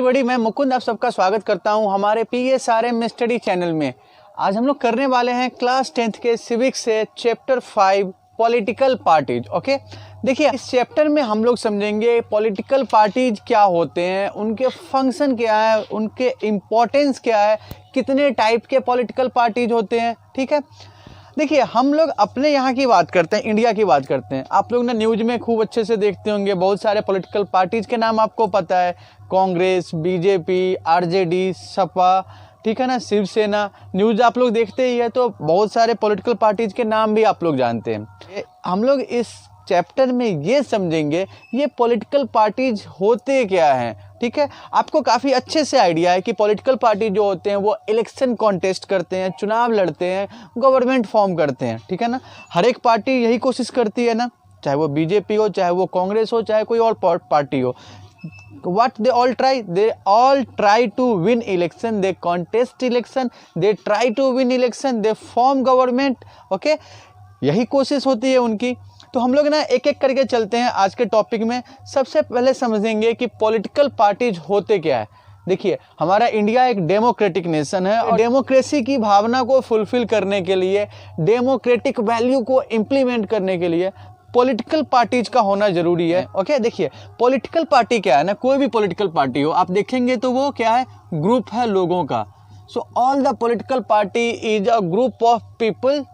Everybody, मैं मुकुंद आप सबका स्वागत करता हूं हमारे PSRM स्टडी चैनल में। आज हम लोग करने वाले हैं क्लास 10th के सिविक्स से चैप्टर 5 पॉलिटिकल पार्टीज। ओके, देखिए इस चैप्टर में हम लोग समझेंगे पॉलिटिकल पार्टीज क्या होते हैं, उनके फंक्शन क्या है, उनके इम्पोर्टेंस क्या है, कितने टाइप के पॉलिटिकल पार्टीज होते हैं। ठीक है, देखिए हम लोग अपने यहाँ की बात करते हैं, इंडिया की बात करते हैं। आप लोग ना न्यूज़ में खूब अच्छे से देखते होंगे, बहुत सारे पॉलिटिकल पार्टीज़ के नाम आपको पता है, कांग्रेस, बीजेपी, आरजेडी, सपा, ठीक है ना, शिवसेना। न्यूज़ आप लोग देखते ही है तो बहुत सारे पॉलिटिकल पार्टीज़ के नाम भी आप लोग जानते हैं। हम लोग इस चैप्टर में ये समझेंगे ये पॉलिटिकल पार्टीज होते क्या हैं। ठीक है, आपको काफ़ी अच्छे से आइडिया है कि पॉलिटिकल पार्टी जो होते हैं वो इलेक्शन कॉन्टेस्ट करते हैं, चुनाव लड़ते हैं, गवर्नमेंट फॉर्म करते हैं। ठीक है ना, हर एक पार्टी यही कोशिश करती है ना, चाहे वो बीजेपी हो, चाहे वो कांग्रेस हो, चाहे कोई और पार्टी हो। What they all try? They all try to win election. They contest election. They try to win election. They form government. Okay, यही कोशिश होती है उनकी। तो हम लोग ना एक एक करके चलते हैं आज के टॉपिक में। सबसे पहले समझेंगे कि पॉलिटिकल पार्टीज होते क्या है। देखिए हमारा इंडिया एक डेमोक्रेटिक नेशन है और डेमोक्रेसी की भावना को फुलफिल करने के लिए, डेमोक्रेटिक वैल्यू को इम्प्लीमेंट करने के लिए पॉलिटिकल पार्टीज का होना जरूरी है। ओके, देखिए पॉलिटिकल पार्टी क्या है ना, कोई भी पॉलिटिकल पार्टी हो आप देखेंगे तो वो क्या है, ग्रुप है लोगों का। So all the political party is a group of people.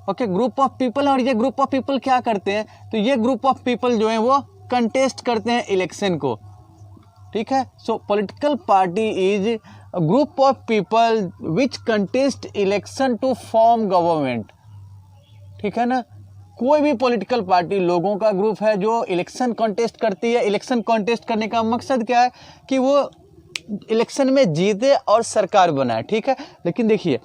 Okay, group of people. और ये ग्रुप ऑफ पीपल क्या करते हैं, तो ये ग्रुप ऑफ पीपल जो है वो कंटेस्ट करते हैं इलेक्शन को। ठीक है, so political party is a group of people which contest election to form government. ठीक है ना, कोई भी पॉलिटिकल पार्टी लोगों का ग्रुप है जो इलेक्शन कॉन्टेस्ट करती है। इलेक्शन कॉन्टेस्ट करने का मकसद क्या है कि वो इलेक्शन में जीते और सरकार बनाए। ठीक है, लेकिन देखिए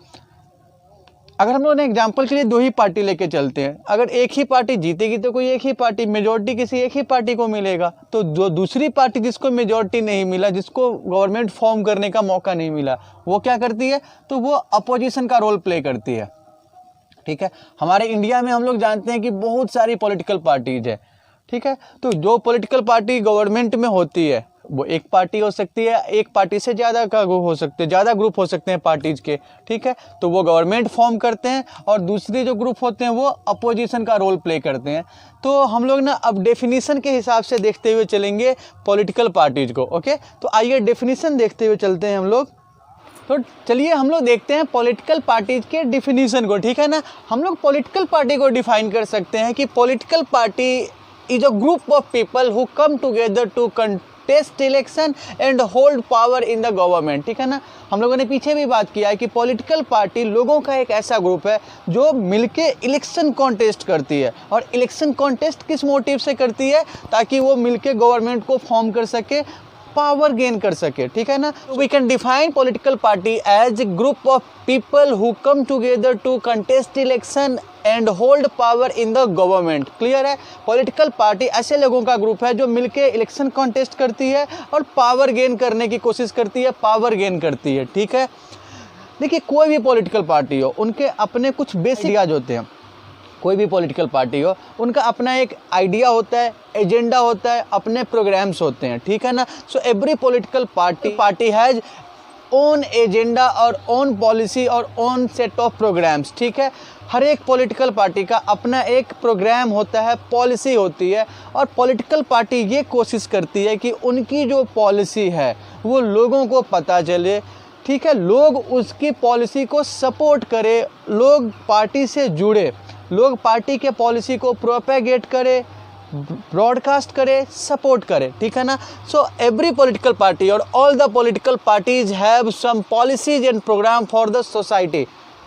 अगर हम लोग एग्जाम्पल के लिए दो ही पार्टी लेके चलते हैं, अगर एक ही पार्टी जीतेगी तो कोई एक ही पार्टी, मेजोरिटी किसी एक ही पार्टी को मिलेगा। तो जो दूसरी पार्टी जिसको मेजोरिटी नहीं मिला, जिसको गवर्नमेंट फॉर्म करने का मौका नहीं मिला, वो क्या करती है, तो वो अपोजिशन का रोल प्ले करती है। ठीक है, हमारे इंडिया में हम लोग जानते हैं कि बहुत सारी पॉलिटिकल पार्टीज है। ठीक है, तो जो पॉलिटिकल पार्टी गवर्नमेंट में होती है वो एक पार्टी हो सकती है, एक पार्टी से ज़्यादा का हो सकते हैं, ज़्यादा ग्रुप हो सकते हैं पार्टीज के। ठीक है, तो वो गवर्नमेंट फॉर्म करते हैं और दूसरे जो ग्रुप होते हैं वो अपोजिशन का रोल प्ले करते हैं। तो हम लोग ना अब डेफिनीशन के हिसाब से देखते हुए चलेंगे पॉलिटिकल पार्टीज को। ओके, तो आइए डेफिनीशन देखते हुए चलते हैं हम लोग। तो चलिए हम लोग देखते हैं पॉलिटिकल पार्टीज के डिफिनीशन को। ठीक है ना, हम लोग पॉलिटिकल पार्टी को डिफाइन कर सकते हैं कि political party is a group of people who come together to contest election and hold power in the government. ठीक है ना, हम लोगों ने पीछे भी बात किया है कि पॉलिटिकल पार्टी लोगों का एक ऐसा ग्रुप है जो मिलके इलेक्शन कॉन्टेस्ट करती है। और इलेक्शन कॉन्टेस्ट किस मोटिव से करती है, ताकि वो मिलके गवर्नमेंट को फॉर्म कर सके, पावर गेन कर सके। ठीक है ना, we can define political party as group of people who come together to contest election and hold power in the government. Clear है, पॉलिटिकल पार्टी ऐसे लोगों का ग्रुप है जो मिलके इलेक्शन कॉन्टेस्ट करती है और पावर गेन करने की कोशिश करती है, पावर गेन करती है। ठीक है, देखिए कोई भी पॉलिटिकल पार्टी हो उनके अपने कुछ बेसिक आइडियाज होते हैं। कोई भी पॉलिटिकल पार्टी हो उनका अपना एक आइडिया होता है, एजेंडा होता है, अपने प्रोग्राम्स होते हैं। ठीक है ना, so every political party has own agenda और ओन पॉलिसी और ओन सेट ऑफ प्रोग्राम्स। ठीक है, हर एक पॉलिटिकल पार्टी का अपना एक प्रोग्राम होता है, पॉलिसी होती है, और पॉलिटिकल पार्टी ये कोशिश करती है कि उनकी जो पॉलिसी है वो लोगों को पता चले। ठीक है, लोग उसकी पॉलिसी को सपोर्ट करें, लोग पार्टी से जुड़े, लोग पार्टी के पॉलिसी को प्रोपेगेट करे, ब्रॉडकास्ट करे, सपोर्ट करे। ठीक है ना, सो एवरी पॉलिटिकल पार्टी और all the political parties have some policies and program for the society.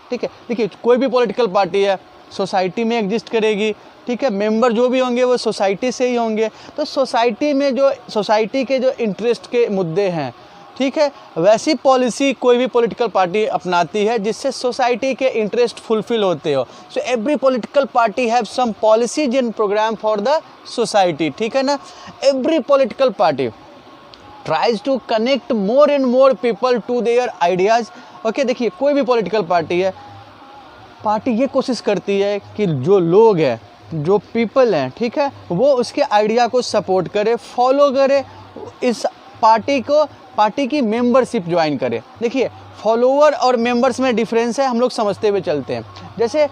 ठीक है, देखिए कोई भी पॉलिटिकल पार्टी है सोसाइटी में एग्जिस्ट करेगी। ठीक है, मेंबर जो भी होंगे वो सोसाइटी से ही होंगे। तो सोसाइटी में जो सोसाइटी के जो इंटरेस्ट के मुद्दे हैं, ठीक है, वैसी पॉलिसी कोई भी पॉलिटिकल पार्टी अपनाती है जिससे सोसाइटी के इंटरेस्ट फुलफिल होते हो। So every political party have some policies and program for the society. ठीक है ना, every political party tries to connect more and more people to their ideas. Okay, देखिए कोई भी पॉलिटिकल पार्टी है, पार्टी ये कोशिश करती है कि जो लोग हैं, जो पीपल हैं, ठीक है, वो उसके आइडिया को सपोर्ट करे, फॉलो करे, इस पार्टी को पार्टी की मेंबरशिप ज्वाइन करे। देखिए फॉलोअर और मेंबर्स में डिफरेंस है, हम लोग समझते हुए चलते हैं। जैसे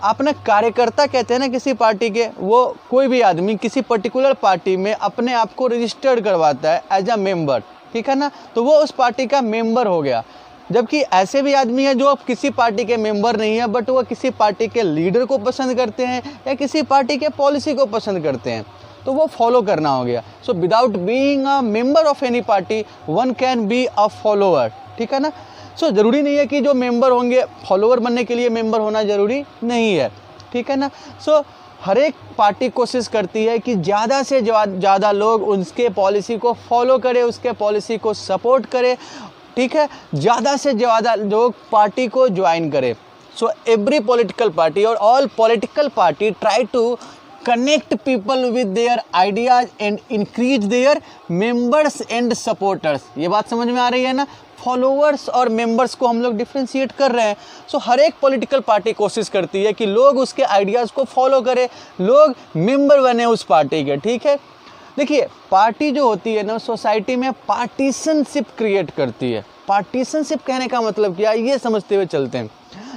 अपना कार्यकर्ता कहते हैं ना किसी पार्टी के, वो कोई भी आदमी किसी पर्टिकुलर पार्टी में अपने आप को रजिस्टर्ड करवाता है एज अ मेंबर, ठीक है ना, तो वो उस पार्टी का मेंबर हो गया। जबकि ऐसे भी आदमी हैं जो अब किसी पार्टी के मेंबर नहीं है, बट वो किसी पार्टी के लीडर को पसंद करते हैं या किसी पार्टी के पॉलिसी को पसंद करते हैं, तो वो फॉलो करना हो गया। सो without being a member of any party one can be a follower, ठीक है ना। सो ज़रूरी नहीं है कि जो मेंबर होंगे, फॉलोअर बनने के लिए मेंबर होना ज़रूरी नहीं है, ठीक है ना। सो हर एक पार्टी कोशिश करती है कि ज़्यादा से ज़्यादा लोग उसके पॉलिसी को फॉलो करें, उसके पॉलिसी को सपोर्ट करें, ठीक है, ज़्यादा से ज़्यादा लोग पार्टी को ज्वाइन करें। सो एवरी पॉलिटिकल पार्टी और all political party try to connect people with their ideas and increase their members and supporters. ये बात समझ में आ रही है ना, फॉलोअर्स और मेंबर्स को हम लोग डिफ्रेंशिएट कर रहे हैं। सो हर एक पॉलिटिकल पार्टी कोशिश करती है कि लोग उसके आइडियाज़ को फॉलो करें, लोग मेंबर बने उस पार्टी के, ठीक है। देखिए पार्टी जो होती है ना सोसाइटी में पार्टीशनशिप क्रिएट करती है। पार्टीशनशिप कहने का मतलब क्या है, ये समझते हुए चलते हैं।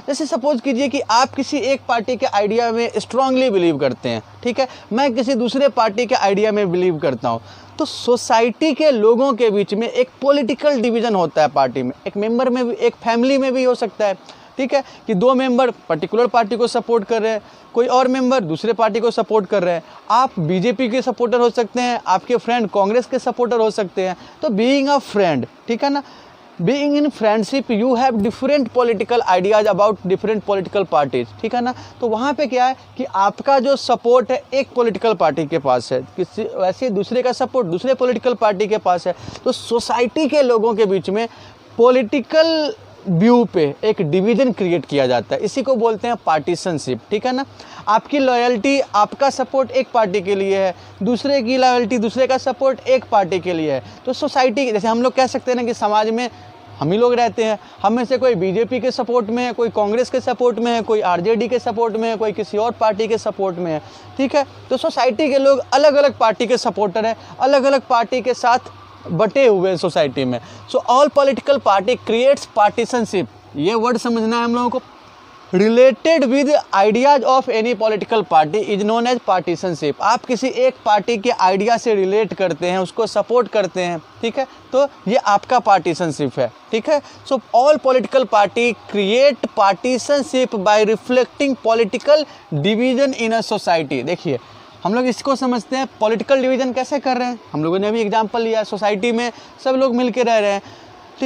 जैसे सपोज कीजिए कि आप किसी एक पार्टी के आइडिया में स्ट्रांगली बिलीव करते हैं, ठीक है, मैं किसी दूसरे पार्टी के आइडिया में बिलीव करता हूँ, तो सोसाइटी के लोगों के बीच में एक पॉलिटिकल डिवीज़न होता है पार्टी में, एक मेंबर में भी, एक फैमिली में भी हो सकता है, ठीक है, कि दो मेंबर पर्टिकुलर पार्टी को सपोर्ट कर रहे हैं, कोई और मेंबर दूसरे पार्टी को सपोर्ट कर रहे हैं। आप बीजेपी के सपोर्टर हो सकते हैं, आपके फ्रेंड कांग्रेस के सपोर्टर हो सकते हैं। तो बीइंग अ फ्रेंड, ठीक है ना, being in friendship you have different political ideas about different political parties, ठीक है ना। तो वहाँ पे क्या है कि आपका जो सपोर्ट है एक पॉलिटिकल पार्टी के पास है, किसी वैसे दूसरे का सपोर्ट दूसरे पॉलिटिकल पार्टी के पास है। तो सोसाइटी के लोगों के बीच में पॉलिटिकल व्यू पे एक डिवीज़न क्रिएट किया जाता है, इसी को बोलते हैं पार्टीशनशिप, ठीक है ना। आपकी लॉयल्टी, आपका सपोर्ट एक पार्टी के लिए है, दूसरे की लॉयल्टी, दूसरे का सपोर्ट एक पार्टी के लिए है। तो सोसाइटी, जैसे हम लोग कह सकते हैं ना कि समाज में हम ही लोग रहते हैं, हम में से कोई बीजेपी के सपोर्ट में है, कोई कांग्रेस के सपोर्ट में है, कोई आरजेडी के सपोर्ट में है, कोई किसी और पार्टी के सपोर्ट में है, ठीक है। तो सोसाइटी के लोग अलग अलग पार्टी के सपोर्टर हैं, अलग अलग पार्टी के साथ बटे हुए हैं सोसाइटी में। So all political party creates partisanship, ये वर्ड समझना है हम लोगों को। Related with ideas of any political party is known as partisanship. आप किसी एक पार्टी के आइडिया से रिलेट करते हैं, उसको सपोर्ट करते हैं, ठीक है, तो ये आपका पार्टीशनशिप है, ठीक है। So all political party create partisanship by reflecting political division in a society. देखिए हम लोग इसको समझते हैं पॉलिटिकल डिवीज़न कैसे कर रहे हैं, हम लोगों ने अभी एग्जांपल लिया, सोसाइटी में सब लोग मिलके रह रहे हैं,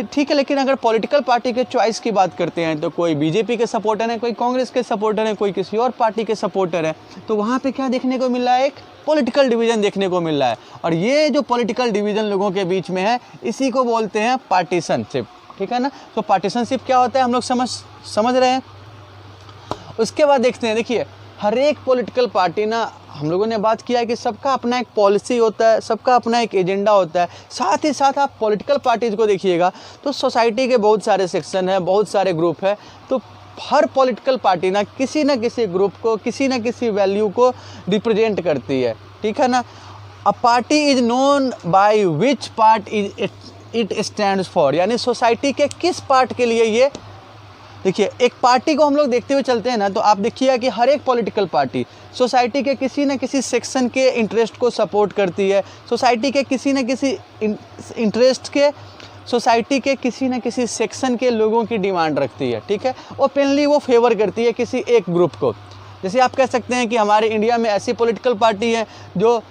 ठीक है। लेकिन अगर पॉलिटिकल पार्टी के चॉइस की बात करते हैं तो कोई बीजेपी के सपोर्टर है, कोई कांग्रेस के सपोर्टर है, कोई किसी और पार्टी के सपोर्टर है, तो वहाँ पे क्या देखने को मिल रहा है, एक पॉलिटिकल डिवीज़न देखने को मिल रहा है। और ये जो पॉलिटिकल डिवीज़न लोगों के बीच में है इसी को बोलते हैं पार्टीशनशिप, ठीक है ना। तो पार्टीशनशिप क्या होता है हम लोग समझ रहे हैं। उसके बाद देखते हैं, देखिए हर एक पॉलिटिकल पार्टी ना, हम लोगों ने बात किया है कि सबका अपना एक पॉलिसी होता है, सबका अपना एक एजेंडा होता है। साथ ही साथ आप पॉलिटिकल पार्टीज़ को देखिएगा तो सोसाइटी के बहुत सारे सेक्शन हैं, बहुत सारे ग्रुप हैं। तो हर पॉलिटिकल पार्टी ना किसी ग्रुप को, किसी न किसी वैल्यू को रिप्रेजेंट करती है, ठीक है ना। अ party is known by which part is it stands for, यानी सोसाइटी के किस पार्ट के लिए ये। देखिए एक पार्टी को हम लोग देखते हुए चलते हैं ना, तो आप देखिएगा कि हर एक पॉलिटिकल पार्टी सोसाइटी के किसी न किसी सेक्शन के इंटरेस्ट को सपोर्ट करती है, सोसाइटी के किसी न किसी इंटरेस्ट के, सोसाइटी के किसी न किसी सेक्शन के लोगों की डिमांड रखती है, ठीक है। ओपनली वो फेवर करती है किसी एक ग्रुप को। जैसे आप कह सकते हैं कि हमारे इंडिया में ऐसी पॉलिटिकल पार्टी है जो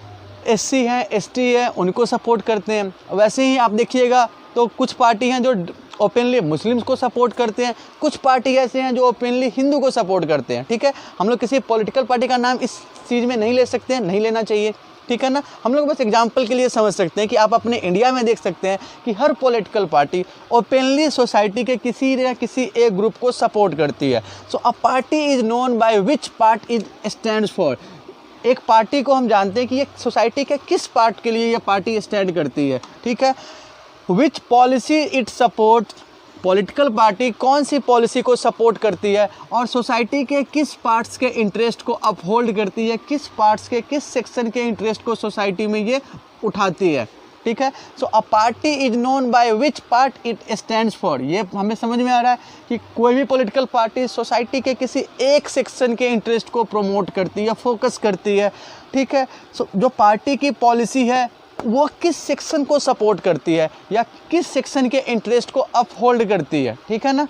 एससी हैं, एसटी हैं, उनको सपोर्ट करते हैं। वैसे ही आप देखिएगा तो कुछ पार्टी हैं जो ओपनली मुस्लिम्स को सपोर्ट करते हैं, कुछ पार्टी ऐसे हैं जो ओपनली हिंदू को सपोर्ट करते हैं, ठीक है। हम लोग किसी पॉलिटिकल पार्टी का नाम इस चीज़ में नहीं ले सकते हैं, नहीं लेना चाहिए, ठीक है ना। हम लोग बस एग्जांपल के लिए समझ सकते हैं कि आप अपने इंडिया में देख सकते हैं कि हर पॉलिटिकल पार्टी ओपनली सोसाइटी के किसी न किसी एक ग्रुप को सपोर्ट करती है। So a party is known by which part is stands for. एक पार्टी को हम जानते हैं कि ये सोसाइटी के किस पार्ट के लिए ये पार्टी स्टैंड करती है, ठीक है। विच policy it support, political party कौन सी पॉलिसी को सपोर्ट करती है और सोसाइटी के किस पार्ट्स के इंटरेस्ट को अपहोल्ड करती है, किस पार्ट्स के किस सेक्शन के इंटरेस्ट को सोसाइटी में ये उठाती है, ठीक है। So a party is known by which part it stands for. ये हमें समझ में आ रहा है कि कोई भी पॉलिटिकल पार्टी सोसाइटी के किसी एक सेक्शन के इंटरेस्ट को प्रमोट करती है, फोकस करती है, ठीक है। सो जो पार्टी की पॉलिसी है वो किस सेक्शन को सपोर्ट करती है या किस सेक्शन के इंटरेस्ट को अपहोल्ड करती है, ठीक है ना।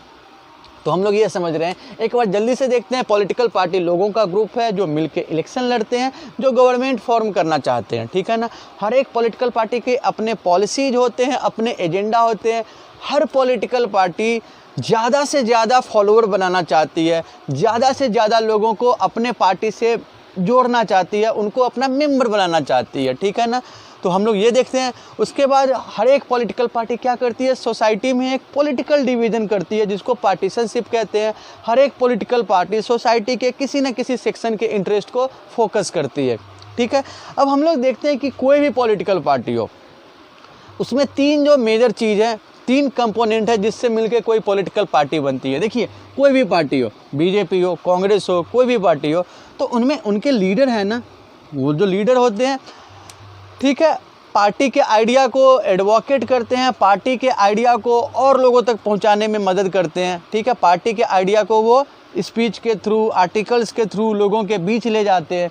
तो हम लोग ये समझ रहे हैं। एक बार जल्दी से देखते हैं। पॉलिटिकल पार्टी लोगों का ग्रुप है जो मिलकर इलेक्शन लड़ते हैं, जो गवर्नमेंट फॉर्म करना चाहते हैं, ठीक है ना। हर एक पॉलिटिकल पार्टी के अपने पॉलिसीज होते हैं, अपने एजेंडा होते हैं। हर पॉलिटिकल पार्टी ज़्यादा से ज़्यादा फॉलोअर बनाना चाहती है, ज़्यादा से ज़्यादा लोगों को अपने पार्टी से जोड़ना चाहती है, उनको अपना मेंबर बनाना चाहती है, ठीक है ना। तो हम लोग ये देखते हैं। उसके बाद हर एक पॉलिटिकल पार्टी क्या करती है, सोसाइटी में एक पॉलिटिकल डिवीज़न करती है जिसको पार्टीशनशिप कहते हैं। हर एक पॉलिटिकल पार्टी सोसाइटी के किसी न किसी सेक्शन के इंटरेस्ट को फोकस करती है, ठीक है। अब हम लोग देखते हैं कि कोई भी पॉलिटिकल पार्टी हो, उसमें तीन जो मेजर चीज़ है, तीन कंपोनेंट है जिससे मिलकर कोई पॉलिटिकल पार्टी बनती है। देखिए, कोई भी पार्टी हो, बीजेपी हो, कांग्रेस हो, कोई भी पार्टी हो, तो उनमें उनके लीडर हैं ना, वो जो लीडर होते हैं, ठीक है, पार्टी के आइडिया को एडवोकेट करते हैं, पार्टी के आइडिया को और लोगों तक पहुंचाने में मदद करते हैं, ठीक है। पार्टी के आइडिया को वो स्पीच के थ्रू, आर्टिकल्स के थ्रू लोगों के बीच ले जाते हैं।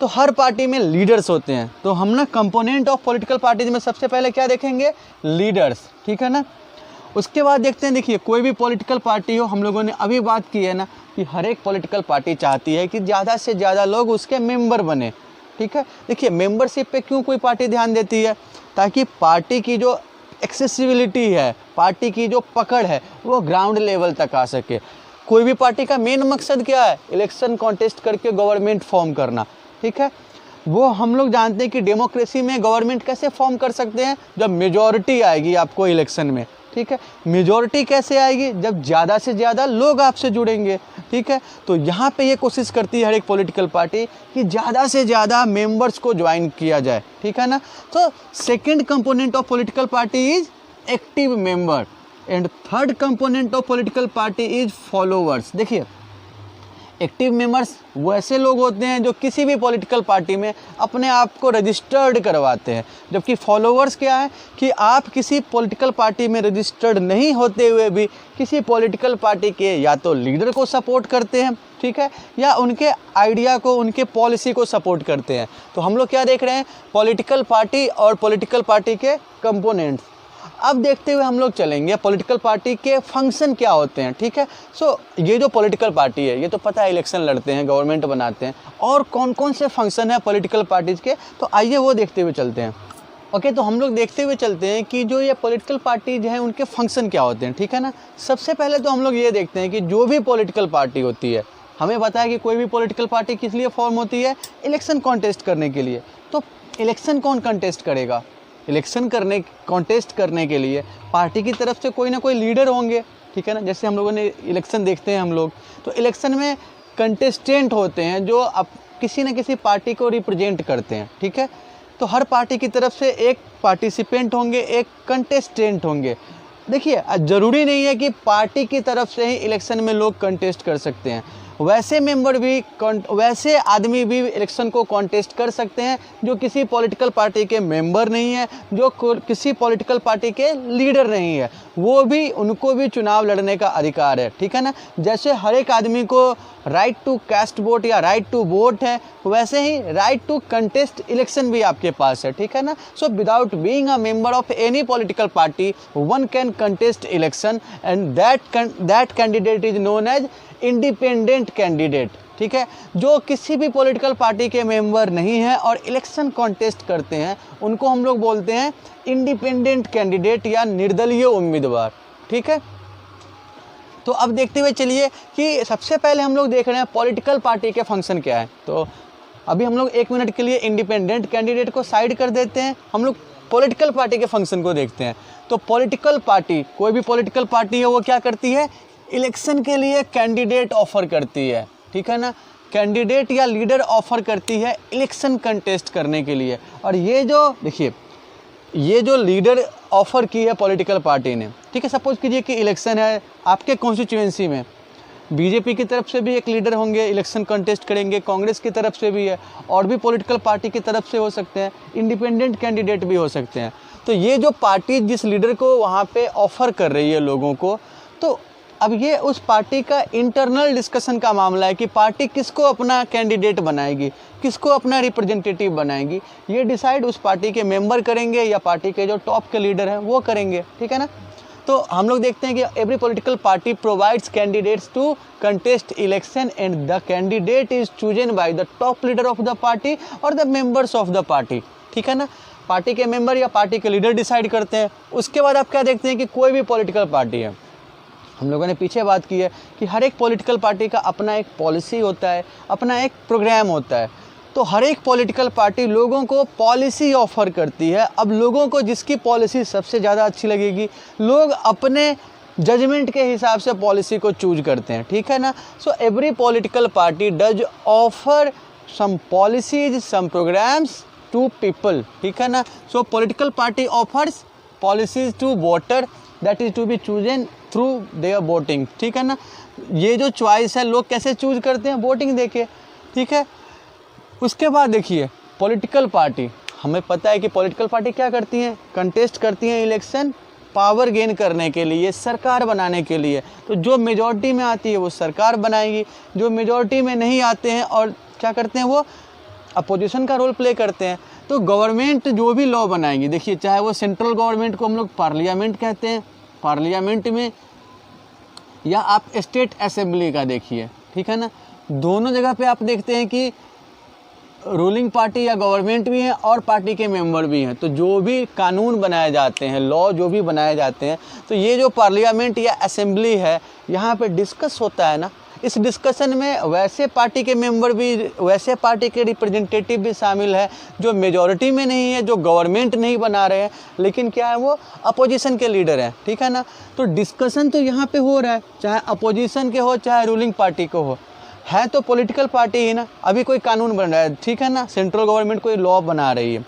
तो हर पार्टी में लीडर्स होते हैं। तो हम ना कंपोनेंट ऑफ पॉलिटिकल पार्टीज में सबसे पहले क्या देखेंगे, लीडर्स, ठीक है ना। उसके बाद देखते हैं, देखिए कोई भी पॉलिटिकल पार्टी हो, हम लोगों ने अभी बात की है ना कि हर एक पॉलिटिकल पार्टी चाहती है कि ज़्यादा से ज़्यादा लोग उसके मेंबर बने, ठीक है। देखिए, मेंबरशिप पे क्यों कोई पार्टी ध्यान देती है, ताकि पार्टी की जो एक्सेसिबिलिटी है, पार्टी की जो पकड़ है, वो ग्राउंड लेवल तक आ सके। कोई भी पार्टी का मेन मकसद क्या है, इलेक्शन कॉन्टेस्ट करके गवर्नमेंट फॉर्म करना, ठीक है। वो हम लोग जानते हैं कि डेमोक्रेसी में गवर्नमेंट कैसे फॉर्म कर सकते हैं, जब मेजॉरिटी आएगी आपको इलेक्शन में, ठीक है। मेजॉरिटी कैसे आएगी, जब ज़्यादा से ज़्यादा लोग आपसे जुड़ेंगे, ठीक है। तो यहाँ पे ये कोशिश करती है हर एक पॉलिटिकल पार्टी कि ज़्यादा से ज़्यादा मेंबर्स को ज्वाइन किया जाए, ठीक है ना। तो second component of political party is active member and third component of political party is followers. देखिए, एक्टिव मेंबर्स वैसे लोग होते हैं जो किसी भी पॉलिटिकल पार्टी में अपने आप को रजिस्टर्ड करवाते हैं, जबकि फॉलोवर्स क्या है कि आप किसी पॉलिटिकल पार्टी में रजिस्टर्ड नहीं होते हुए भी किसी पॉलिटिकल पार्टी के या तो लीडर को सपोर्ट करते हैं, ठीक है, या उनके आइडिया को, उनके पॉलिसी को सपोर्ट करते हैं। तो हम लोग क्या देख रहे हैं, पॉलिटिकल पार्टी और पॉलिटिकल पार्टी के कंपोनेंट्स। अब देखते हुए हम लोग चलेंगे पॉलिटिकल पार्टी के फंक्शन क्या होते हैं, ठीक है। सो ये जो पॉलिटिकल पार्टी है, ये तो पता है इलेक्शन लड़ते हैं, गवर्नमेंट बनाते हैं, और कौन कौन से फंक्शन है पॉलिटिकल पार्टीज के, तो आइए वो देखते हुए चलते हैं। ओके, तो हम लोग देखते हुए चलते हैं कि जो ये पॉलिटिकल पार्टीज हैं उनके फंक्शन क्या होते हैं, ठीक है ना। सबसे पहले तो हम लोग ये देखते हैं कि जो भी पॉलिटिकल पार्टी होती है, हमें पता है कि कोई भी पॉलिटिकल पार्टी किस लिए फॉर्म होती है, इलेक्शन कॉन्टेस्ट करने के लिए। तो इलेक्शन कौन कंटेस्ट करेगा, कॉन्टेस्ट करने के लिए पार्टी की तरफ से कोई ना कोई लीडर होंगे, ठीक है ना। जैसे हम लोगों ने इलेक्शन देखते हैं हम लोग, तो इलेक्शन में कंटेस्टेंट होते हैं जो अब किसी न किसी पार्टी को रिप्रेजेंट करते हैं, ठीक है। तो हर पार्टी की तरफ से एक पार्टिसिपेंट होंगे, एक कंटेस्टेंट होंगे। देखिए, ज़रूरी नहीं है कि पार्टी की तरफ से ही इलेक्शन में लोग कंटेस्ट कर सकते हैं, वैसे आदमी भी इलेक्शन को कॉन्टेस्ट कर सकते हैं जो किसी पॉलिटिकल पार्टी के मेंबर नहीं है, जो किसी पॉलिटिकल पार्टी के लीडर नहीं है, उनको भी चुनाव लड़ने का अधिकार है, ठीक है ना। जैसे हर एक आदमी को राइट टू कास्ट वोट या राइट टू वोट है, वैसे ही राइट टू कंटेस्ट इलेक्शन भी आपके पास है, ठीक है ना। So without being a member of any political party, one can contest election and that candidate is known as independent candidate, ठीक है। जो किसी भी पॉलिटिकल पार्टी के मेंबर नहीं है और इलेक्शन कॉन्टेस्ट करते हैं, उनको हम लोग बोलते हैं इंडिपेंडेंट कैंडिडेट या निर्दलीय उम्मीदवार, ठीक है। तो अब देखते हुए चलिए कि सबसे पहले हम लोग देख रहे हैं पॉलिटिकल पार्टी के फंक्शन क्या है। तो अभी हम लोग 1 मिनट के लिए इंडिपेंडेंट कैंडिडेट को साइड कर देते हैं, हम लोग पॉलिटिकल पार्टी के फंक्शन को देखते हैं। तो पॉलिटिकल पार्टी, कोई भी पॉलिटिकल पार्टी है, वो क्या करती है, इलेक्शन के लिए कैंडिडेट ऑफर करती है, ठीक है ना। कैंडिडेट या लीडर ऑफर करती है इलेक्शन कंटेस्ट करने के लिए। और ये जो देखिए, ये जो लीडर ऑफर की है पॉलिटिकल पार्टी ने, ठीक है। सपोज कीजिए कि इलेक्शन है आपके कॉन्स्टिट्यूएंसी में, बीजेपी की तरफ से भी एक लीडर होंगे, इलेक्शन कंटेस्ट करेंगे, कांग्रेस की तरफ से भी है, और भी पॉलिटिकल पार्टी की तरफ से हो सकते हैं, इंडिपेंडेंट कैंडिडेट भी हो सकते हैं। तो ये जो पार्टी जिस लीडर को वहाँ पे ऑफ़र कर रही है लोगों को, तो अब ये उस पार्टी का इंटरनल डिस्कशन का मामला है कि पार्टी किसको अपना कैंडिडेट बनाएगी, किसको अपना रिप्रेजेंटेटिव बनाएगी, ये डिसाइड उस पार्टी के मेंबर करेंगे या पार्टी के जो टॉप के लीडर हैं वो करेंगे, ठीक है ना। तो हम लोग देखते हैं कि every political party provides candidates to contest election and the candidate is chosen by the top leader of the party और the members of the party, ठीक है ना। पार्टी के मेंबर या पार्टी के लीडर डिसाइड करते हैं। उसके बाद आप क्या देखते हैं कि कोई भी पॉलिटिकल पार्टी है, हम लोगों ने पीछे बात की है कि हर एक पॉलिटिकल पार्टी का अपना एक पॉलिसी होता है, अपना एक प्रोग्राम होता है। तो हर एक पॉलिटिकल पार्टी लोगों को पॉलिसी ऑफ़र करती है। अब लोगों को जिसकी पॉलिसी सबसे ज़्यादा अच्छी लगेगी, लोग अपने जजमेंट के हिसाब से पॉलिसी को चूज करते हैं, ठीक है ना। So every political party does offer some policies, some programs to people, ठीक है ना। So political party offers policies to voter that is to be chosen through their voting, ठीक है ना। ये जो चॉइस है लोग कैसे चूज करते हैं, वोटिंग देके, ठीक है। उसके बाद देखिए पॉलिटिकल पार्टी, हमें पता है कि पॉलिटिकल पार्टी क्या करती हैं, कंटेस्ट करती हैं इलेक्शन पावर गेन करने के लिए, सरकार बनाने के लिए। तो जो मेजॉरिटी में आती है वो सरकार बनाएगी, जो मेजॉरिटी में नहीं आते हैं और क्या करते हैं वो अपोजिशन का रोल प्ले करते हैं। तो गवर्नमेंट जो भी लॉ बनाएंगी, देखिए चाहे वो सेंट्रल गवर्नमेंट को हम लोग पार्लियामेंट कहते हैं, पार्लियामेंट में, या आप स्टेट असेंबली का देखिए, ठीक है ना। दोनों जगह पे आप देखते हैं कि रूलिंग पार्टी या गवर्नमेंट भी है और पार्टी के मेंबर भी हैं। तो जो भी कानून बनाए जाते हैं, लॉ जो भी बनाए जाते हैं, तो ये जो पार्लियामेंट या असेंबली है यहाँ पे डिस्कस होता है ना। इस डिस्कशन में वैसे पार्टी के मेंबर भी, वैसे पार्टी के रिप्रेजेंटेटिव भी शामिल है जो मेजॉरिटी में नहीं है, जो गवर्नमेंट नहीं बना रहे हैं, लेकिन क्या है वो अपोजिशन के लीडर हैं, ठीक है ना। तो डिस्कशन तो यहाँ पे हो रहा है, चाहे अपोजिशन के हो चाहे रूलिंग पार्टी को हो, है तो पॉलिटिकल पार्टी ही ना। अभी कोई कानून बन रहा है, ठीक है ना, सेंट्रल गवर्नमेंट कोई लॉ बना रही है,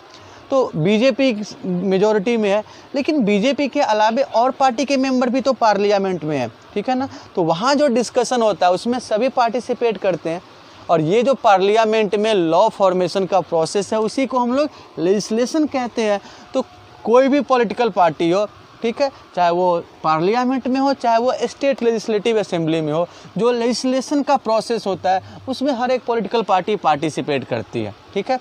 तो बीजेपी मेजॉरिटी में है, लेकिन बीजेपी के अलावे और पार्टी के मेंबर भी तो पार्लियामेंट में है, ठीक है ना। तो वहाँ जो डिस्कशन होता है उसमें सभी पार्टिसिपेट करते हैं, और ये जो पार्लियामेंट में लॉ फॉर्मेशन का प्रोसेस है उसी को हम लोग लेजिस्लेशन कहते हैं। तो कोई भी पॉलिटिकल पार्टी हो, ठीक है, चाहे वो पार्लियामेंट में हो चाहे वो स्टेट लेजिस्लेटिव असेंबली में हो, जो लेजिस्लेशन का प्रोसेस होता है उसमें हर एक पॉलिटिकल पार्टी पार्टिसिपेट करती है, ठीक है।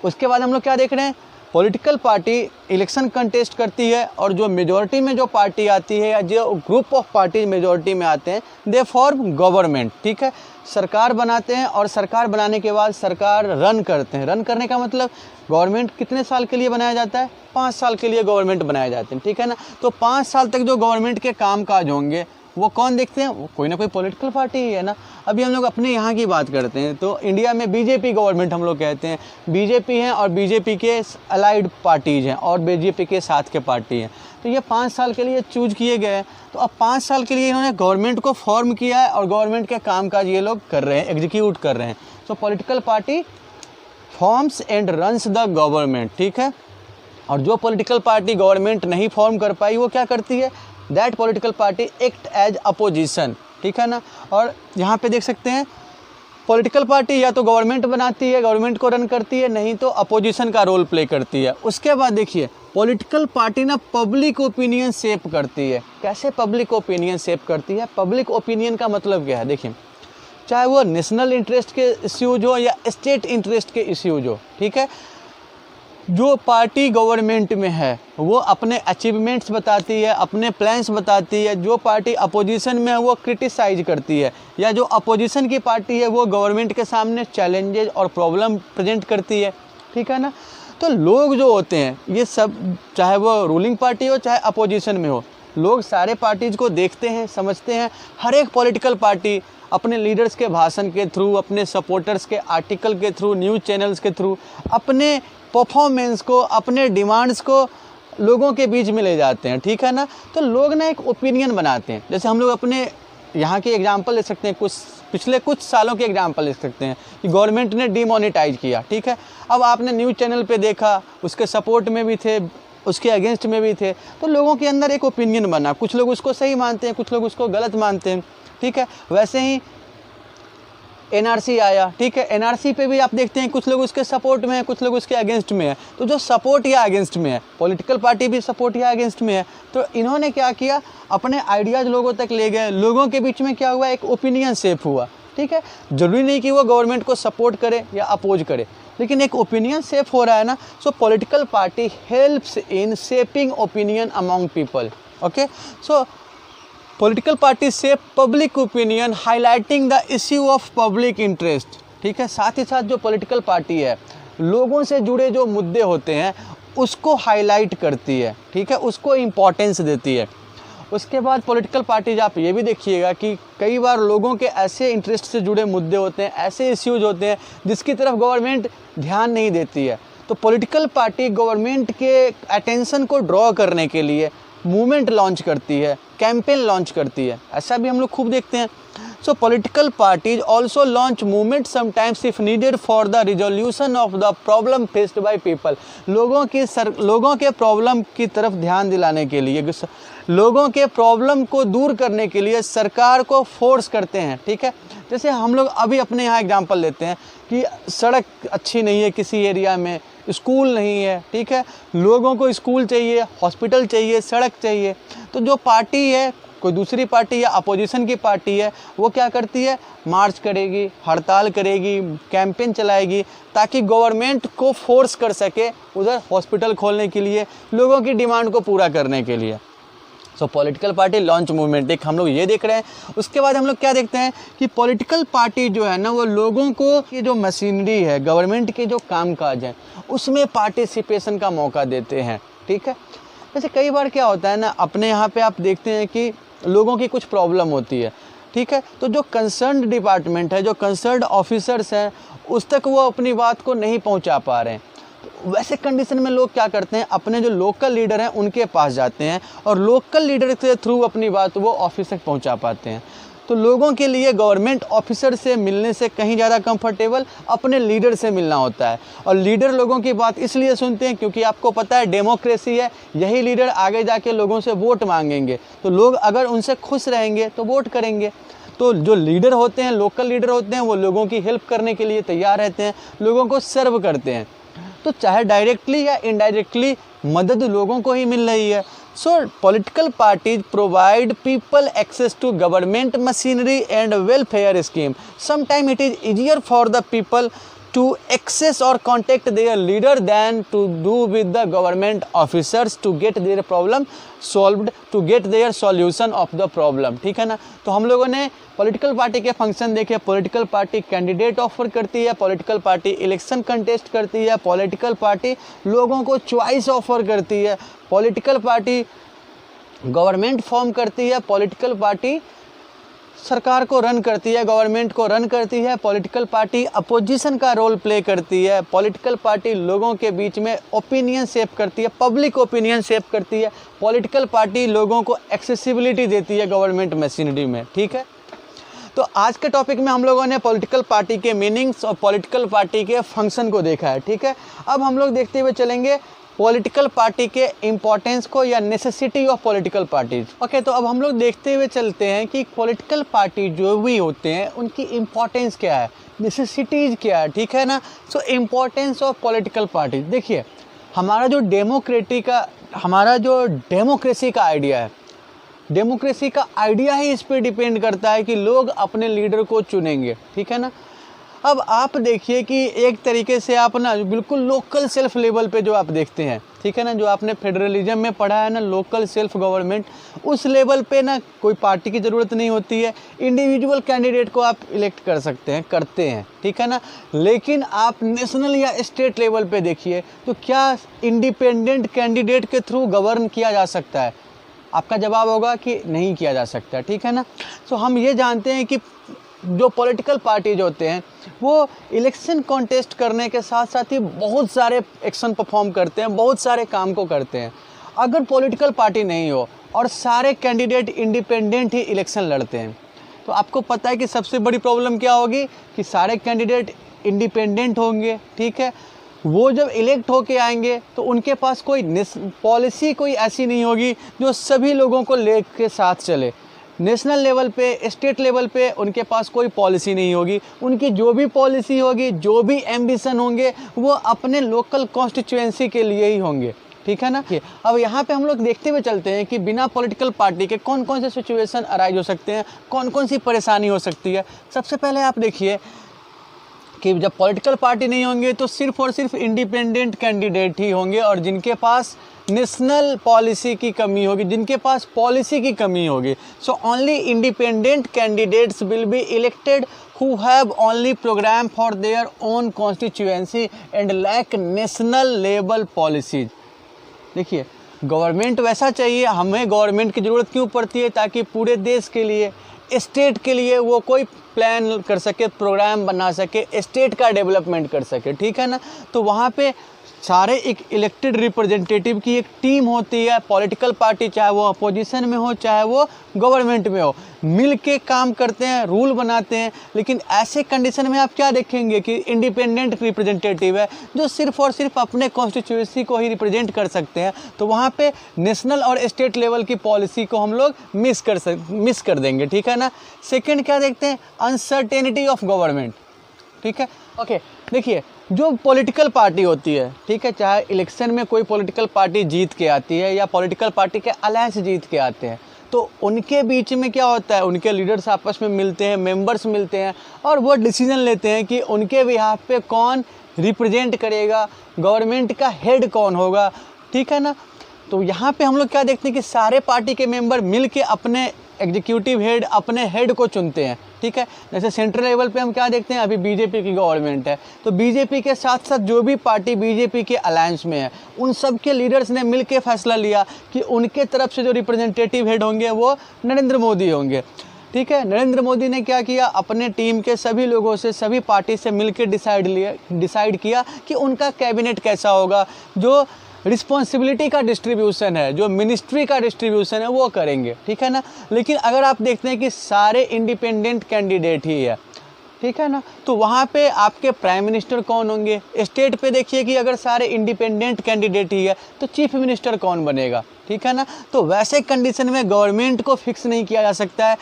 उसके बाद हम लोग क्या देख रहे हैं, पॉलिटिकल पार्टी इलेक्शन कंटेस्ट करती है, और जो मेजॉरिटी में जो पार्टी आती है या जो ग्रुप ऑफ पार्टी मेजॉरिटी में आते हैं, दे फॉर्म गवर्नमेंट, ठीक है, सरकार बनाते हैं। और सरकार बनाने के बाद सरकार रन करते हैं। रन करने का मतलब गवर्नमेंट कितने साल के लिए बनाया जाता है, 5 साल के लिए गवर्नमेंट बनाए जाते हैं, ठीक है ना। तो 5 साल तक जो गवर्नमेंट के कामकाज होंगे वो कौन देखते हैं, वो कोई ना कोई पॉलिटिकल पार्टी ही है ना। अभी हम लोग अपने यहाँ की बात करते हैं तो इंडिया में बीजेपी गवर्नमेंट हम लोग कहते हैं, बीजेपी हैं और बीजेपी के अलाइड पार्टीज़ हैं और बीजेपी के साथ के पार्टी हैं। तो ये 5 साल के लिए चूज किए गए हैं। तो अब 5 साल के लिए इन्होंने गवर्नमेंट को फॉर्म किया है और गवर्नमेंट के कामकाज ये लोग कर रहे हैं, एग्जीक्यूट कर रहे हैं। So political party forms and runs the government, ठीक है। और जो पॉलिटिकल पार्टी गवर्नमेंट नहीं फॉर्म कर पाई वो क्या करती है, that political party act as opposition, ठीक है ना। और यहाँ पे देख सकते हैं पॉलिटिकल पार्टी या तो गवर्नमेंट बनाती है, गवर्नमेंट को रन करती है, नहीं तो अपोजिशन का रोल प्ले करती है। उसके बाद देखिए पॉलिटिकल पार्टी ना पब्लिक ओपिनियन शेप करती है। कैसे पब्लिक ओपिनियन शेप करती है, पब्लिक ओपिनियन का मतलब क्या है, देखिए चाहे वो नेशनल इंटरेस्ट के इश्यूज हो या स्टेट इंटरेस्ट के इश्यूज हो, ठीक है। जो पार्टी गवर्नमेंट में है वो अपने अचीवमेंट्स बताती है, अपने प्लान्स बताती है। जो पार्टी अपोजिशन में है वो क्रिटिसाइज करती है, या जो अपोजिशन की पार्टी है वो गवर्नमेंट के सामने चैलेंजेस और प्रॉब्लम प्रेजेंट करती है, ठीक है ना। तो लोग जो होते हैं ये सब, चाहे वो रूलिंग पार्टी हो चाहे अपोजिशन में हो, लोग सारे पार्टीज़ को देखते हैं, समझते हैं। हर एक पॉलिटिकल पार्टी अपने लीडर्स के भाषण के थ्रू, अपने सपोर्टर्स के आर्टिकल के थ्रू, न्यूज़ चैनल्स के थ्रू अपने परफॉर्मेंस को, अपने डिमांड्स को लोगों के बीच में ले जाते हैं, ठीक है ना। तो लोग ना एक ओपिनियन बनाते हैं। जैसे हम लोग अपने यहाँ के एग्जांपल ले सकते हैं, पिछले कुछ सालों के एग्जांपल ले सकते हैं कि गवर्नमेंट ने डिमोनेटाइज किया, ठीक है। अब आपने न्यूज़ चैनल पे देखा, उसके सपोर्ट में भी थे, उसके अगेंस्ट में भी थे, तो लोगों के अंदर एक ओपिनियन बना। कुछ लोग उसको सही मानते हैं, कुछ लोग उसको गलत मानते हैं, ठीक है। वैसे ही एनआरसी आया, ठीक है। एनआरसी पे भी आप देखते हैं कुछ लोग उसके सपोर्ट में हैं, कुछ लोग उसके अगेंस्ट में हैं। तो जो सपोर्ट या अगेंस्ट में है, पॉलिटिकल पार्टी भी सपोर्ट या अगेंस्ट में है, तो इन्होंने क्या किया, अपने आइडियाज़ लोगों तक ले गए। लोगों के बीच में क्या हुआ, एक ओपिनियन शेप हुआ, ठीक है। जरूरी नहीं कि वो गवर्नमेंट को सपोर्ट करे या अपोज करे, लेकिन एक ओपिनियन शेप हो रहा है ना। So political party helps in shaping opinion among people, okay. So political party shape public opinion highlighting the issue of public interest, ठीक है। साथ ही साथ जो पॉलिटिकल पार्टी है, लोगों से जुड़े जो मुद्दे होते हैं उसको हाईलाइट करती है, ठीक है, उसको इम्पोर्टेंस देती है। उसके बाद पॉलिटिकल पार्टीज आप ये भी देखिएगा कि कई बार लोगों के ऐसे इंटरेस्ट से जुड़े मुद्दे होते हैं, ऐसे इश्यूज होते हैं जिसकी तरफ गवर्नमेंट ध्यान नहीं देती है। तो पॉलिटिकल पार्टी गवर्नमेंट के अटेंशन को ड्रॉ करने के लिए मूवमेंट लॉन्च करती है, कैंपेन लॉन्च करती है, ऐसा भी हम लोग खूब देखते हैं। So political parties also launch movement sometimes if needed for the resolution of the problem faced by people. लोगों के प्रॉब्लम की तरफ ध्यान दिलाने के लिए, लोगों के प्रॉब्लम को दूर करने के लिए सरकार को फोर्स करते हैं, ठीक है। जैसे हम लोग अभी अपने यहाँ एग्जांपल लेते हैं कि सड़क अच्छी नहीं है किसी एरिया में, स्कूल नहीं है, ठीक है। लोगों को स्कूल चाहिए, हॉस्पिटल चाहिए, सड़क चाहिए। तो जो पार्टी है, कोई दूसरी पार्टी या अपोजिशन की पार्टी है, वो क्या करती है, मार्च करेगी, हड़ताल करेगी, कैंपेन चलाएगी, ताकि गवर्नमेंट को फोर्स कर सके उधर हॉस्पिटल खोलने के लिए, लोगों की डिमांड को पूरा करने के लिए। सो पॉलिटिकल पार्टी लॉन्च मूवमेंट, एक हम लोग ये देख रहे हैं। उसके बाद हम लोग क्या देखते हैं कि पॉलिटिकल पार्टी जो है ना, वो लोगों को ये जो मशीनरी है, गवर्नमेंट के जो कामकाज हैं, उसमें पार्टिसिपेशन का मौका देते हैं, ठीक है। जैसे कई बार क्या होता है ना, अपने यहाँ पे आप देखते हैं कि लोगों की कुछ प्रॉब्लम होती है, ठीक है। तो जो कंसर्न्ड डिपार्टमेंट है, जो कंसर्न्ड ऑफिसर्स हैं, उस तक वो अपनी बात को नहीं पहुँचा पा रहे हैं। वैसे कंडीशन में लोग क्या करते हैं, अपने जो लोकल लीडर हैं उनके पास जाते हैं और लोकल लीडर के थ्रू अपनी बात वो ऑफिस तक पहुंचा पाते हैं। तो लोगों के लिए गवर्नमेंट ऑफिसर से मिलने से कहीं ज़्यादा कंफर्टेबल अपने लीडर से मिलना होता है। और लीडर लोगों की बात इसलिए सुनते हैं क्योंकि आपको पता है डेमोक्रेसी है, यही लीडर आगे जाके लोगों से वोट मांगेंगे। तो लोग अगर उनसे खुश रहेंगे तो वोट करेंगे। तो जो लीडर होते हैं, लोकल लीडर होते हैं, वो लोगों की हेल्प करने के लिए तैयार रहते हैं, लोगों को सर्व करते हैं। तो चाहे डायरेक्टली या इनडायरेक्टली मदद लोगों को ही मिल रही है। So political parties provide people access to government machinery and welfare scheme. Sometime it is easier for the people to access or contact their leader than to do with the government officers to get their problem solved, to get their solution of the problem, ठीक है ना। तो हम लोगों ने political party के function देखे। Political party candidate offer करती है, पॉलिटिकल पार्टी इलेक्शन कंटेस्ट करती है, पॉलिटिकल पार्टी लोगों को चॉइस ऑफर करती है, पॉलिटिकल पार्टी गवर्नमेंट फॉर्म करती है, पॉलिटिकल पार्टी सरकार को रन करती है, गवर्नमेंट को रन करती है, पॉलिटिकल पार्टी अपोजिशन का रोल प्ले करती है, पॉलिटिकल पार्टी लोगों के बीच में ओपिनियन शेप करती है, पब्लिक ओपिनियन शेप करती है, पॉलिटिकल पार्टी लोगों को एक्सेसिबिलिटी देती है गवर्नमेंट मशीनरी में, ठीक है। तो आज के टॉपिक में हम लोगों ने पॉलिटिकल पार्टी के मीनिंग्स और पॉलिटिकल पार्टी के फंक्शन को देखा है, ठीक है। अब हम लोग देखते हुए चलेंगे पॉलिटिकल पार्टी के इम्पोर्टेंस को या necessity of political parties. Okay, तो अब हम लोग देखते हुए चलते हैं कि पॉलिटिकल पार्टी जो भी होते हैं उनकी इम्पोर्टेंस क्या है, नेसेसिटीज़ क्या है, ठीक है ना। सो इम्पोर्टेंस ऑफ पॉलिटिकल पार्टीज, देखिए हमारा जो डेमोक्रेसी का आइडिया है, डेमोक्रेसी का आइडिया ही इस पर डिपेंड करता है कि लोग अपने लीडर को चुनेंगे, ठीक है ना। अब आप देखिए कि एक तरीके से आप ना बिल्कुल लोकल सेल्फ लेवल पे जो आप देखते हैं, ठीक है ना, जो आपने फेडरलिज्म में पढ़ा है ना, लोकल सेल्फ गवर्नमेंट, उस लेवल पे ना कोई पार्टी की ज़रूरत नहीं होती है। इंडिविजुअल कैंडिडेट को आप इलेक्ट कर सकते हैं, करते हैं, ठीक है ना। लेकिन आप नेशनल या स्टेट लेवल पे देखिए तो क्या इंडिपेंडेंट कैंडिडेट के थ्रू गवर्न किया जा सकता है? आपका जवाब होगा कि नहीं किया जा सकता, ठीक है ना। सो हम ये जानते हैं कि जो पॉलिटिकल पार्टीज होते हैं वो इलेक्शन कॉन्टेस्ट करने के साथ साथ ही बहुत सारे एक्शन परफॉर्म करते हैं, बहुत सारे काम को करते हैं। अगर पॉलिटिकल पार्टी नहीं हो और सारे कैंडिडेट इंडिपेंडेंट ही इलेक्शन लड़ते हैं तो आपको पता है कि सबसे बड़ी प्रॉब्लम क्या होगी कि सारे कैंडिडेट इंडिपेंडेंट होंगे, ठीक है। वो जब इलेक्ट होके आएंगे तो उनके पास कोई पॉलिसी कोई ऐसी नहीं होगी जो सभी लोगों को लेके साथ चले। नेशनल लेवल पे, स्टेट लेवल पे उनके पास कोई पॉलिसी नहीं होगी। उनकी जो भी पॉलिसी होगी, जो भी एम्बिशन होंगे, वो अपने लोकल कॉन्स्टिट्यूएंसी के लिए ही होंगे, ठीक है ना। अब यहाँ पे हम लोग देखते हुए चलते हैं कि बिना पॉलिटिकल पार्टी के कौन कौन से सिचुएशन अराइज हो सकते हैं, कौन कौन सी परेशानी हो सकती है। सबसे पहले आप देखिए कि जब पॉलिटिकल पार्टी नहीं होंगे तो सिर्फ और सिर्फ इंडिपेंडेंट कैंडिडेट ही होंगे, और जिनके पास नेशनल पॉलिसी की कमी होगी, जिनके पास पॉलिसी की कमी होगी। So only independent candidates will be elected who have only program for their own constituency and lack national level policies। देखिए, गवर्नमेंट वैसा चाहिए, हमें गवर्नमेंट की ज़रूरत क्यों पड़ती है, ताकि पूरे देश के लिए, स्टेट के लिए वो कोई प्लान कर सके, प्रोग्राम बना सके, स्टेट का डेवलपमेंट कर सके, ठीक है ना। तो वहाँ पे सारे एक इलेक्टेड रिप्रेजेंटेटिव की एक टीम होती है। पॉलिटिकल पार्टी चाहे वो अपोजिशन में हो, चाहे वो गवर्नमेंट में हो, मिल के काम करते हैं, रूल बनाते हैं। लेकिन ऐसे कंडीशन में आप क्या देखेंगे कि इंडिपेंडेंट रिप्रेजेंटेटिव है जो सिर्फ और सिर्फ अपने कॉन्स्टिट्यूएंसी को ही रिप्रेजेंट कर सकते हैं। तो वहाँ पे नेशनल और स्टेट लेवल की पॉलिसी को हम लोग मिस कर देंगे, ठीक है ना। सेकेंड क्या देखते हैं, अनसर्टेनिटी ऑफ गवर्नमेंट, ठीक है। ओके, देखिए, जो पॉलिटिकल पार्टी होती है, ठीक है, चाहे इलेक्शन में कोई पॉलिटिकल पार्टी जीत के आती है या पॉलिटिकल पार्टी के अलायंस जीत के आते हैं, तो उनके बीच में क्या होता है, उनके लीडर्स आपस में मिलते हैं, मेंबर्स मिलते हैं, और वो डिसीजन लेते हैं कि उनके बिहाफ पे कौन रिप्रेजेंट करेगा, गवर्नमेंट का हेड कौन होगा, ठीक है ना। तो यहाँ पे हम लोग क्या देखते हैं कि सारे पार्टी के मेंबर मिल के अपने एग्जीक्यूटिव हेड, अपने हेड को चुनते हैं, ठीक है। जैसे सेंट्रल लेवल पे हम क्या देखते हैं, अभी बीजेपी की गवर्नमेंट है, तो बीजेपी के साथ साथ जो भी पार्टी बीजेपी के अलायंस में है, उन सब के लीडर्स ने मिल के फैसला लिया कि उनके तरफ से जो रिप्रेजेंटेटिव हेड होंगे वो नरेंद्र मोदी होंगे, ठीक है। नरेंद्र मोदी ने क्या किया, अपने टीम के सभी लोगों से, सभी पार्टी से मिल के डिसाइड किया कि उनका कैबिनेट कैसा होगा, जो रिस्पॉन्सिबिलिटी का डिस्ट्रीब्यूशन है, जो मिनिस्ट्री का डिस्ट्रीब्यूशन है, वो करेंगे, ठीक है ना। लेकिन अगर आप देखते हैं कि सारे इंडिपेंडेंट कैंडिडेट ही है, ठीक है ना, तो वहाँ पे आपके प्राइम मिनिस्टर कौन होंगे। स्टेट पे देखिए कि अगर सारे इंडिपेंडेंट कैंडिडेट ही है तो चीफ मिनिस्टर कौन बनेगा, ठीक है ना। तो वैसे कंडीशन में गवर्नमेंट को फिक्स नहीं किया जा सकता है,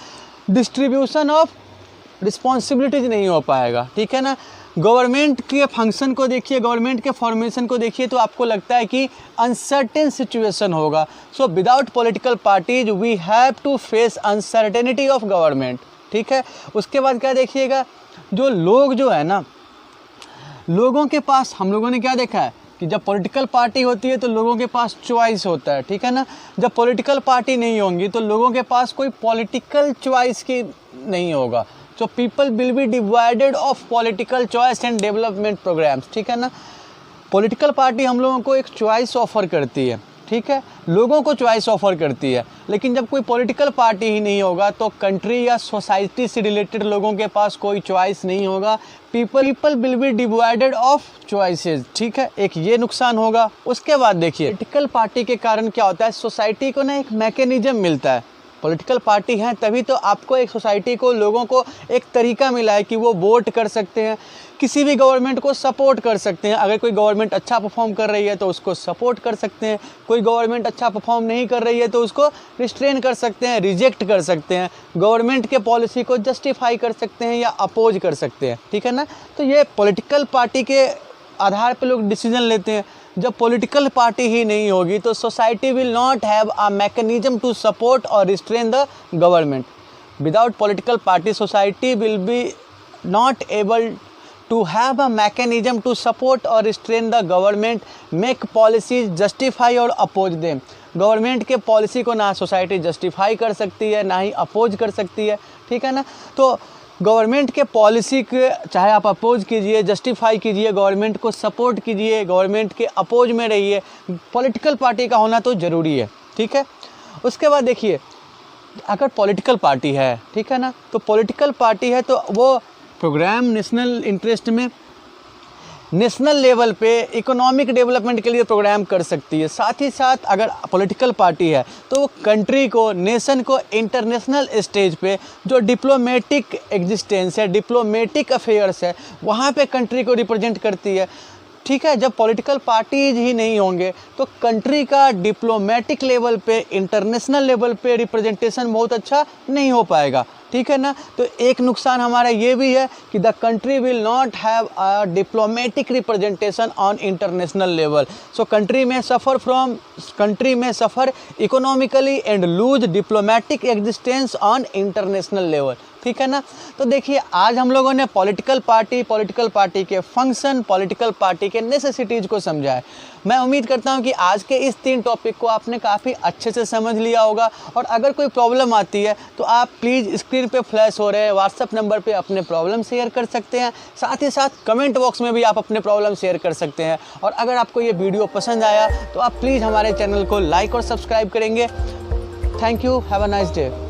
डिस्ट्रीब्यूशन ऑफ रिस्पॉन्सिबिलिटीज नहीं हो पाएगा, ठीक है ना। गवर्नमेंट के फंक्शन को देखिए, गवर्नमेंट के फॉर्मेशन को देखिए, तो आपको लगता है कि अनसर्टेन सिचुएशन होगा। So without political parties we have to face uncertainty of government, ठीक है। उसके बाद क्या देखिएगा, जो लोग जो है ना, लोगों के पास, हम लोगों ने क्या देखा है कि जब पॉलिटिकल पार्टी होती है तो लोगों के पास चॉइस होता है, ठीक है ना। जब पॉलिटिकल पार्टी नहीं होंगी तो लोगों के पास कोई पॉलिटिकल चॉइस की नहीं होगा। So people will be divided of political choice and development programs, ठीक है ना। पॉलिटिकल पार्टी हम लोगों को एक चॉइस ऑफर करती है, ठीक है, लोगों को चॉइस ऑफर करती है। लेकिन जब कोई पॉलिटिकल पार्टी ही नहीं होगा तो कंट्री या सोसाइटी से रिलेटेड लोगों के पास कोई चॉइस नहीं होगा। People will be divided of choices, ठीक है, एक ये नुकसान होगा। उसके बाद देखिए, पॉलिटिकल पार्टी के कारण क्या होता है, सोसाइटी को ना एक मैकेनिज्म मिलता है। पॉलिटिकल पार्टी हैं तभी तो आपको एक सोसाइटी को, लोगों को एक तरीका मिला है कि वो वोट कर सकते हैं, किसी भी गवर्नमेंट को सपोर्ट कर सकते हैं। अगर कोई गवर्नमेंट अच्छा परफॉर्म कर रही है तो उसको सपोर्ट कर सकते हैं, कोई गवर्नमेंट अच्छा परफॉर्म नहीं कर रही है तो उसको रिस्ट्रेन कर सकते हैं, रिजेक्ट कर सकते हैं, गवर्नमेंट के पॉलिसी को जस्टिफाई कर सकते हैं या अपोज कर सकते हैं, ठीक है ना। तो ये पॉलिटिकल पार्टी के आधार पर लोग डिसीजन लेते हैं। जब पॉलिटिकल पार्टी ही नहीं होगी तो society will not have a mechanism to support और restrain the government. Without political party society will be not able to have a mechanism to support or restrain the government, make policies, justify और oppose them। Government के policy को ना society justify कर सकती है, ना ही oppose कर सकती है, ठीक है ना। तो गवर्नमेंट के पॉलिसी के चाहे आप अपोज कीजिए, जस्टिफाई कीजिए, गवर्नमेंट को सपोर्ट कीजिए, गवर्नमेंट के अपोज में रहिए, पॉलिटिकल पार्टी का होना तो ज़रूरी है, ठीक है। उसके बाद देखिए, अगर पॉलिटिकल पार्टी है, ठीक है ना, तो पॉलिटिकल पार्टी है तो वो प्रोग्राम नेशनल इंटरेस्ट में, नेशनल लेवल पे इकोनॉमिक डेवलपमेंट के लिए प्रोग्राम कर सकती है। साथ ही साथ अगर पॉलिटिकल पार्टी है तो वो कंट्री को, नेशन को इंटरनेशनल स्टेज पे जो डिप्लोमेटिक एग्जिस्टेंस है, डिप्लोमेटिक अफेयर्स है, वहाँ पे कंट्री को रिप्रेजेंट करती है। ठीक है। जब पॉलिटिकल पार्टीज ही नहीं होंगे तो कंट्री का डिप्लोमेटिक लेवल पे, इंटरनेशनल लेवल पे रिप्रेजेंटेशन बहुत अच्छा नहीं हो पाएगा, ठीक है ना। तो एक नुकसान हमारा ये भी है कि the country will not have a diplomatic representation on international level. So country में suffer economically and lose diplomatic existence on international level, ठीक है ना। तो देखिए आज हम लोगों ने पॉलिटिकल पार्टी के फंक्शन, पॉलिटिकल पार्टी के नेसेसिटीज़ को समझा है। मैं उम्मीद करता हूं कि आज के इस 3 टॉपिक को आपने काफ़ी अच्छे से समझ लिया होगा। और अगर कोई प्रॉब्लम आती है तो आप प्लीज़ स्क्रीन पे फ्लैश हो रहे व्हाट्सएप नंबर पे अपने प्रॉब्लम शेयर कर सकते हैं। साथ ही साथ कमेंट बॉक्स में भी आप अपने प्रॉब्लम शेयर कर सकते हैं। और अगर आपको ये वीडियो पसंद आया तो आप प्लीज़ हमारे चैनल को लाइक और सब्सक्राइब करेंगे। Thank you, have a nice day.